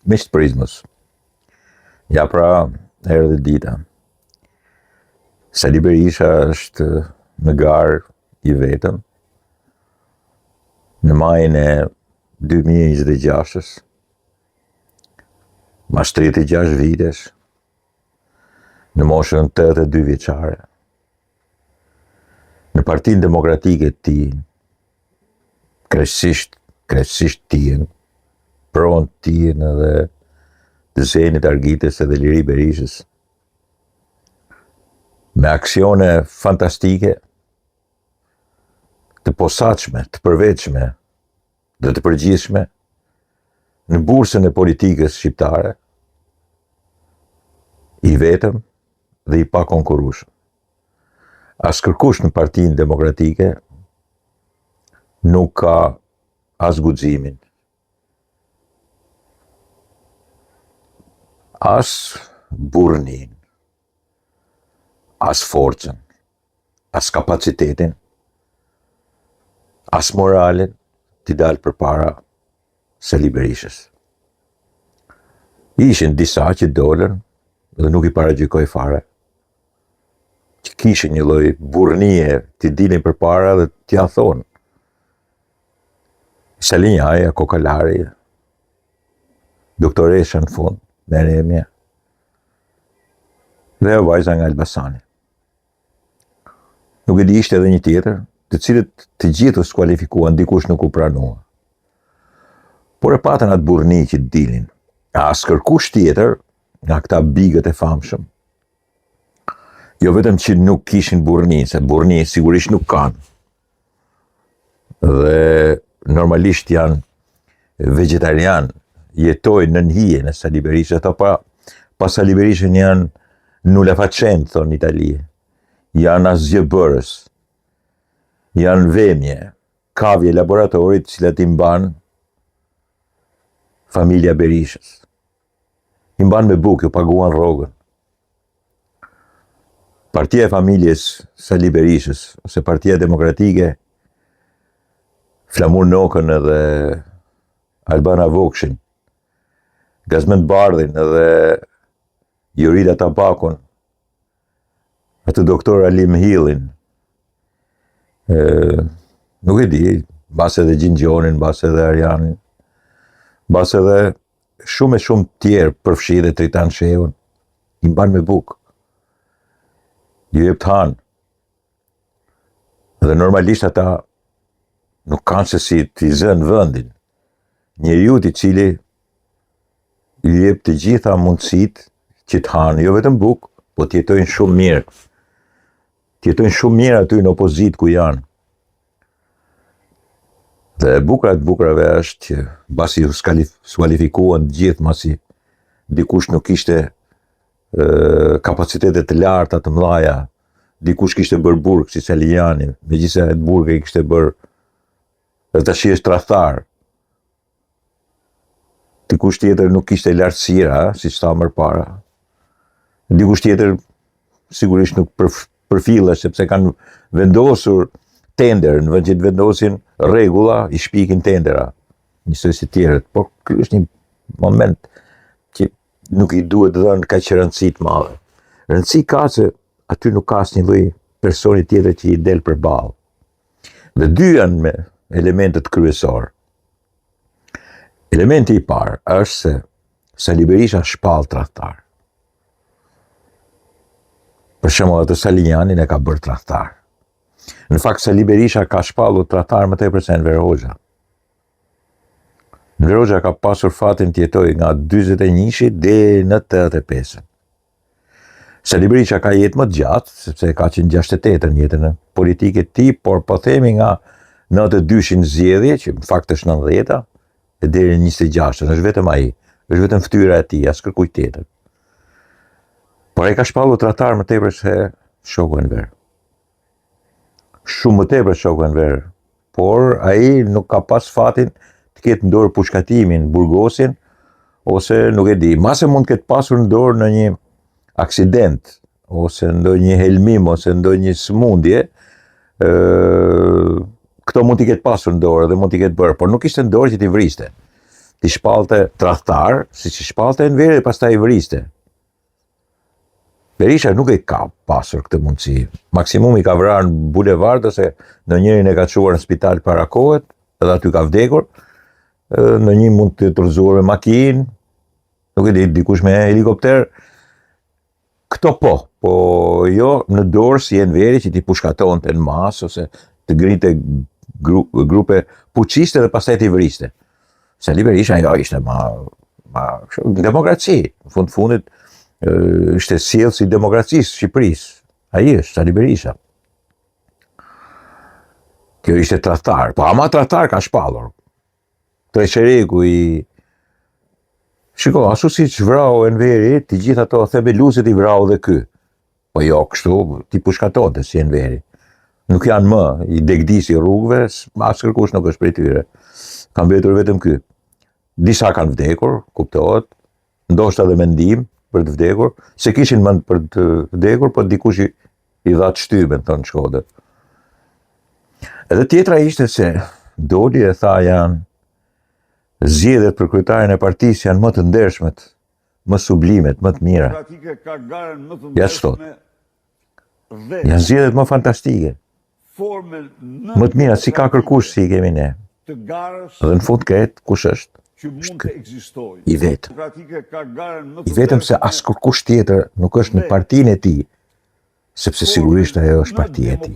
Miq të Prizmës, ja pra erdhi dita. Sali Berisha është në garë I vetëm në majin e 2026-ës, mas 36 vitesh, në moshën 82 vjeçare. Në Partinë Demokratike të tij, krejtësisht tijen, pronë tijen edhe të Zenit Argitës edhe Liri Berishës, me aksione fantastike, të posaçme, të përveçme dhe të përgjithshme në bursën e politikës shqiptare, I vetëm dhe I pakonkurrueshëm. As kërkush në Partinë Demokratike nuk ka as guximin, as burrnin, as forcën, as kapacitetin, as moralin t'i dalë përpara Sali Berishës. Ishin disa që dolën dhe nuk I paragjykoj fare, që kishin një lloj burrnie t'i dilin përpara dhe t'ia thonë Salinjaja, Kokalari, doktoresha në fund, Meremja, dhe ajo vajza nga Elbasani. Nuk e di ishte edhe një tjetër, të cilët të gjithë u skualifikuan, dikush nuk u pranua. Por e patën atë burrni që dilin. As kërkush tjetër nga këta bigët e famshëm, jo vetëm që nuk kishin burrni, se burrni sigurisht nuk kanë, dhe normalisht janë vegetarian, jetojnë në hije në Sali Berishë, ato pa Sali Berishën janë nullafacent, thonë në Itali, janë asgjëbërës, janë vemje, kavje laboratorit cilat I mban familja Berishës. I mban me bukë, ju paguan rrogën. Partia e familjes Sali Berishës, ose Partia Demokratike, Flamur Nokën edhe Albana Vokshin, Gazmend Bardhin edhe Jorida Tabakun, atë doktor Alim Hillin, nuk e di, mbas edhe Gjingjonin, mbas edhe Arjanin, mbas edhe shumë tjerë, përfshi dhe Tritan Shehun, I mban me bukë. Ju jep të hanë. Dhe normalisht ata nuk kanë se si t'i zënë vendin. Njeriu I cili ju jep të gjitha mundësitë që të hanë, jo vetëm bukë, po t'jetojnë shumë mirë. T'jetojnë shumë mirë aty në opozit ku janë. Dhe bukrave është që basi u skualifikuan gjithë, masi dikush nuk kishte kapacitetet të larta të mëdha, dikush kishte bërë burg si Salijani, megjithëse atë burg I kishte bërë dhe tash është tradhtar. Dikush tjetër nuk kishte lartësira, siç tha më parë. Dikush tjetër sigurisht nuk përfillesh sepse kanë vendosur tender, në vend që të vendosin rregulla, I shpikin tendera, njësoj si tjerët. Por ky është një moment që nuk I duhet dhënë kaq rëndësi të madhe. Rëndësi ka se aty nuk ka asnjë lloj personi tjetër që I del përballë. Dhe dy janë me elementet kryesor. Elementi I parë është se Sali Berisha shpall tradhtar. Për shembull, atë Salinjanin e ka bërë tradhtar. Në fakt, Sali Berisha ka shpallur tradhtar më tepër se Enver Hoxha. Enver Hoxha ka pasur fatin të jetojë nga 41 deri në 85. Sali Berisha ka jetë më gjatë, sepse ka qenë 68 në jetën politike të tij, por po themi nga 92 zgjedhje, që në fakt është 90-a, e deri në 26, është vetëm ai, është vetëm fytyra e tij, as kërkuj tjetër. Por ai ka shpallur tradhtar më tepër se shoku Enver. Shumë më tepër shoku Enver, por ai nuk ka pas fatin të ketë në dorë pushkatimin, burgosin, ose nuk e di, mase mund të ketë pasur në dorë në një aksident, ose ndonjë helmim, ose ndonjë sëmundje, këto mund t'i ketë pasur në dorë dhe mund t'i ketë bërë, por nuk ishte në dorë që t'i vriste. ti shpalte tradhtar, si që shpalte në veri, pastaj i vëriste. Berisha nuk e ka pasur këtë mundësi. Maksimum i ka vrarë në bulevard, ose në njërin e ka quar në spital para kohet, edhe aty ka vdekur, në një mund të tërzuar me makinë, nuk e di, dikush me helikopter, këto po jo në dorë si e në veri që ti pushkaton të në masë, ose të grinte grupe puqiste dhe pastaj të i vëriste. Sali Berisha jo ishte demokraci, në fundit, ishte sjellës i demokracisë Shqipërisë. Ai është Sali Berisha. Kjo ishte tradhtar, po ama tradhtar ka shpallur. Treqereku i Shiko, ashtu si që vrau Enveri, të gjithë ato themelusit i vrau dhe ky. Po jo, kështu, ti pushkatonte si Enveri. Nuk janë më, i degdisi rrugëve, as kërkush nuk është prej tyre. Kam mbetur vetëm ky. Disa kanë vdekur, kuptohet, ndoshta edhe mendim për të vdekur, se kishin mend për të vdekur, po dikush i dha të shtyben, thonë Shkodër. Edhe tjetra ishte se doli e tha janë zgjedhjet për kryetarin e partisë janë më të ndershmet, më sublimet, më të mira. Ja ç'thot. Janë zgjedhjet më fantastike. Më të mira si ka kërkush si i kemi ne. Dhe në fund ketë, kush është? I vetëm. I vetëm se as kërkush tjetër nuk është në partinë e tij, sepse sigurisht ajo është partia e tij.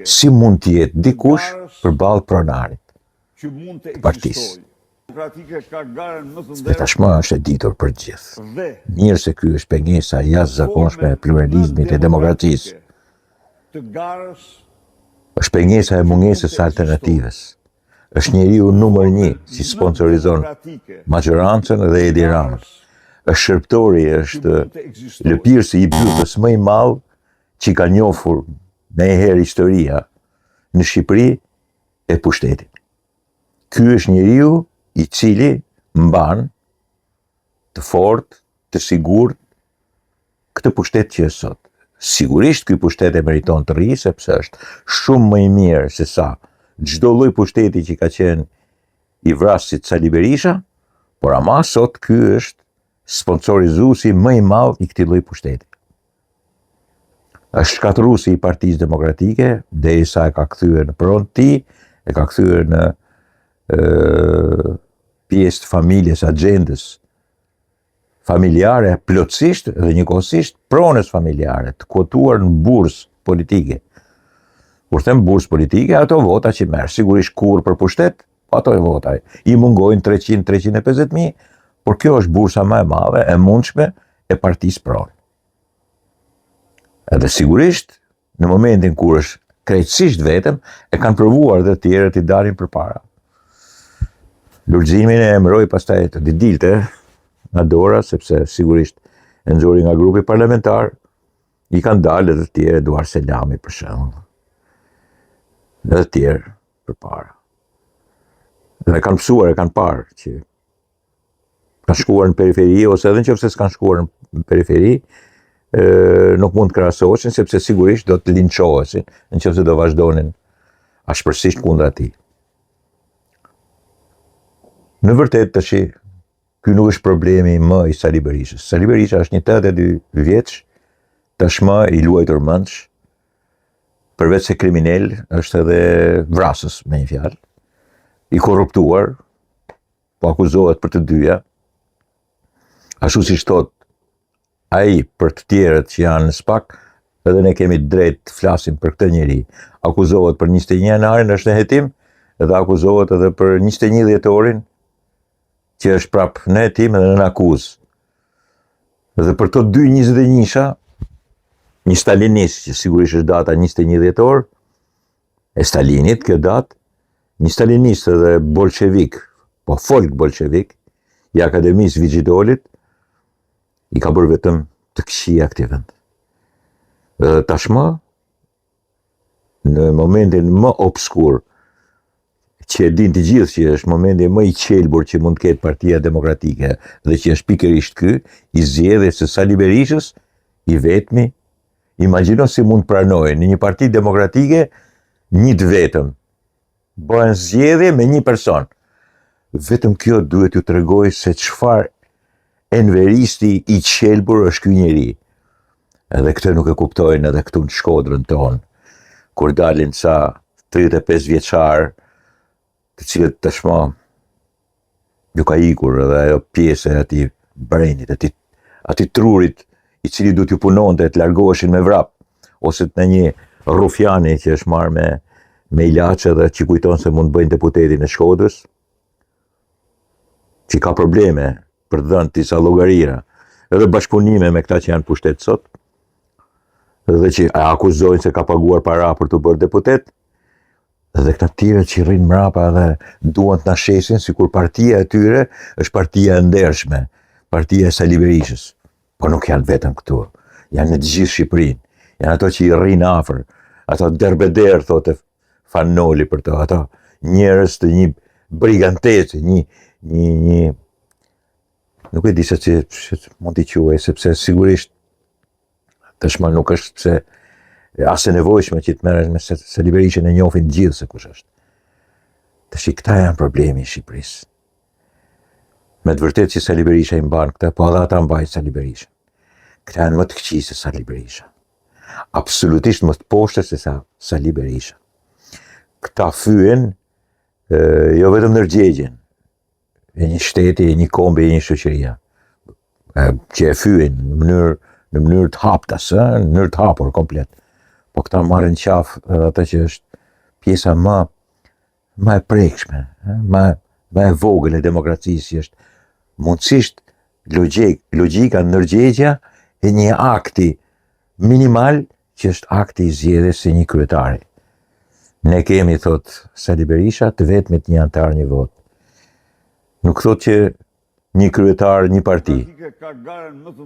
Si mund të jetë dikush përballë pronarit të partisë? Dhe tashmë është e ditur për gjithë. Mirë se ky është pengesa jashtëzakonshme e pluralizmit e demokracisë. Është pengesa e mungesës alternativës. Është njeriu numër 1 si sponsorizon majorancën dhe Edi Ramën. Është shërptori, është lëpirësi i byllës më i madh që ka njohur ndonjëherë historia në Shqipëri e pushtetit. Ky është njeriu i cili mban të fortë, të sigurt këtë pushtet që është sot. Sigurisht ky pushtet e meriton të rrijë sepse është shumë më i mirë se sa çdo lloj pushteti që ka qenë i vrasit Sali Berisha, por ama sot ky është sponsorizuesi më i madh i këtij lloji pushteti. Është shkatërruesi i Partisë Demokratike, derisa e ka kthyer në pronë të tij, e ka kthyer në pjesë të familjes, agjendës familjare, plotësisht dhe njëkohësisht pronës familjare, të kotuar në bursë politike. Kur them bursë politike, ato vota që merr, sigurisht kur për pushtet, ato e vota. I mungojnë 300-350.000, por kjo është bursa më e madhe, e mundshme e partisë pronë. Edhe sigurisht, në momentin kur është krejtësisht vetëm, e kanë provuar dhe tjerët i dalin përpara. Lulëzimin e emëroi pastaj të dilte nga dora, sepse sigurisht e nxori nga grupi parlamentar, i kanë dalë edhe tjerë, Eduard Selami për shembull. Edhe tjerë përpara. Dhe kanë mësuar, e kanë parë që kanë shkuar në periferi, ose edhe nëse s'kanë shkuar në periferi, nuk mund të krahasohen sepse sigurisht do të linçohesin nëse do vazhdonin ashpërsisht kundra tij. Në vërtet tash ky nuk është problemi më i Sali Berishës. Sali Berisha është një 82 vjeç, tashmë i luajtur mendsh, përveç se kriminal, është edhe vrasës me një fjalë, i korruptuar, po akuzohet për të dyja. Ashtu siç thot ai për të tjerët që janë në SPAK, edhe ne kemi drejt të flasim për këtë njeri. Akuzohet për 21 janarin, është në hetim, edhe akuzohet edhe për 21 dhjetorin, që është prap në hetim edhe në akuzë. Dhe për të 2-21-sha, një stalinist, që sigurisht është data 21 dhjetor, e Stalinit kjo datë, një stalinist edhe bolshevik, po folk bolshevik, i Akademisë Vigjidolit, i ka bërë vetëm të këqija këtij vend. Dhe tashmë, në momentin më obskur, që e din të gjithë që është momenti më i qelbur që mund të ketë Partia Demokratike dhe që është pikërisht ky, i zgjedhjes së Sali Berishës, i vetmi, imagjino si mund pranojnë në një parti demokratike një të vetëm. Bëhen zgjedhje me një person. vetëm kjo duhet ju tregoj se çfarë enveristi i qelbur është ky njeri. Edhe këtë nuk e kuptojnë edhe këtu në Shkodrën tonë, kur dalin sa 35 vjeçar, të cilët tashmë ju ka ikur edhe ajo pjesë e atij brenit, atij trurit i cili duhet ju punonte të largoheshin me vrap, ose në një rufjani që është marrë me ilaçe dhe që kujton se mund të bëjnë deputetin e Shkodrës, që ka probleme për të dhënë disa llogarira, edhe bashkëpunime me këta që janë pushtet sot, dhe që akuzojnë se ka paguar para për të bërë deputet, dhe këta tjerë që rrinë mrapa dhe duan të na shesin sikur partia e tyre është partia e ndershme, partia e Sali Berishës. Po nuk janë vetëm këtu, janë në të gjithë Shqipërinë, janë ato që i rrinë afër, ato derbeder thotë Fanoli për to, ato njerëz të një brigantese, një nuk e di se që mund t'i quaj, sepse sigurisht tashmë nuk është pse as e nevojshme që të merresh me Sali Berishën, e njohin të gjithë se kush është. Tash këta janë problemi i Shqipërisë. Me të vërtetë që Sali Berisha i mban këta, po edhe ata mbajnë Sali Berishën. Këta janë më të këqij se Sali Berisha. Absolutisht më të poshtë se sa Sali Berisha. Këta fyen jo vetëm ndërgjegjen e një shteti, e një kombi, e një shoqëria, që e fyen në mënyrë të haptas, në mënyrë të hapur komplet. Po këta marrin qafë edhe atë që është pjesa më e prekshme, më e vogël e demokracisë, është mundësisht logjika ndërgjegja e një akti minimal që është akti i zgjedhjes së një kryetari. Ne kemi, thot Sali Berisha, të vetmit një antar një vot. Nuk thot që një kryetar një parti.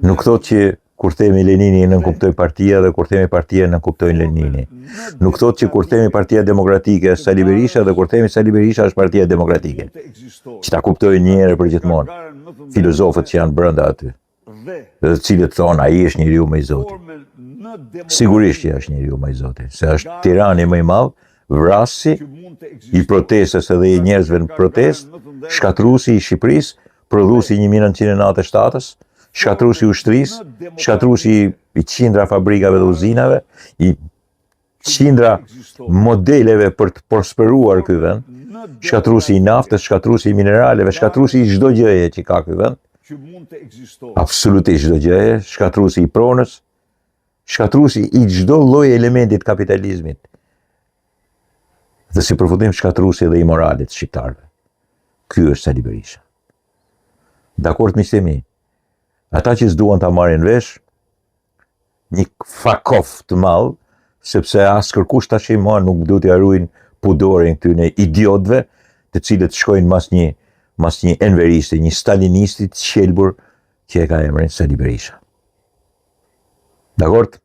Nuk thot që kur themi Lenini nënkuptoj partia dhe kur themi partia nënkuptojnë Lenini. Nuk thot që kur themi Partia Demokratike është Sali Berisha dhe kur themi Sali Berisha është Partia Demokratike. Që ta kuptojnë një herë për gjithmonë filozofët që janë brenda aty. Dhe të cilët thonë ai është njeriu më i Zotit. Sigurisht që është njeriu më i Zotit, se është tirani më i madh, vrasi i protestës edhe i njerëzve në protestë, shkatruesi i Shqipërisë, prodhuesi 1997-ës, shkatruesi i ushtrisë, shkatruesi i qindra fabrikave dhe uzinave, i qindra modeleve për të prosperuar ky vend, shkatruesi i naftës, shkatruesi i mineraleve, shkatruesi i çdo gjëje që ka ky vend. Absolutisht çdo gjëje, shkatruesi i pronës, shkatruesi i çdo lloji elementi të kapitalizmit. Dhe si përfundim shkatruesi edhe i moralit shqiptarëve. Ky është Sali Berisha. Dakord miqtë mi, ata që s'duan ta marrin vesh, një fakof të madh, sepse as kërkush tash nuk duhet t'i harrojnë pudorin këtyre idiotëve, të cilët shkojnë mas një enveristi, një stalinisti të qelbur që e ka emrin Sali Berisha. Dakord?